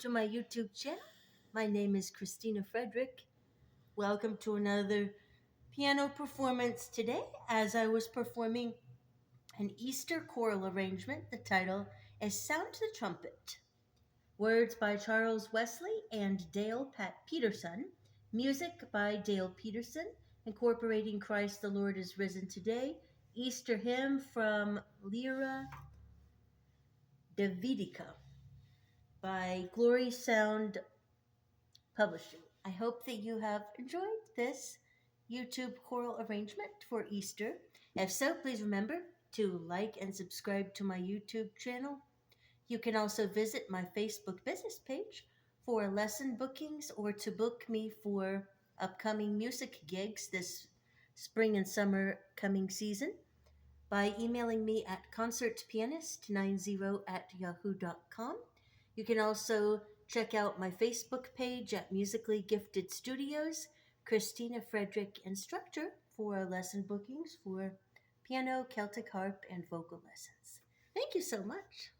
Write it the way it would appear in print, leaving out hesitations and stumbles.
to my YouTube channel. My name is Christina Frederick. Welcome to another piano performance today as I was performing an Easter choral arrangement. The title is Sound the Trumpet. Words by Charles Wesley and Dale Pat Peterson. Music by Dale Peterson, incorporating Christ the Lord is Risen Today. Easter hymn from Lyra Davidica by Glory Sound Publishing. I hope that you have enjoyed this YouTube choral arrangement for Easter. If so, please remember to like and subscribe to my YouTube channel. You can also visit my Facebook business page for lesson bookings or to book me for upcoming music gigs this spring and summer coming season by emailing me at concertpianist90@yahoo.com. You can also check out my Facebook page at Musically Gifted Studios, Christina Frederick Instructor, for lesson bookings for piano, Celtic harp, and vocal lessons. Thank you so much.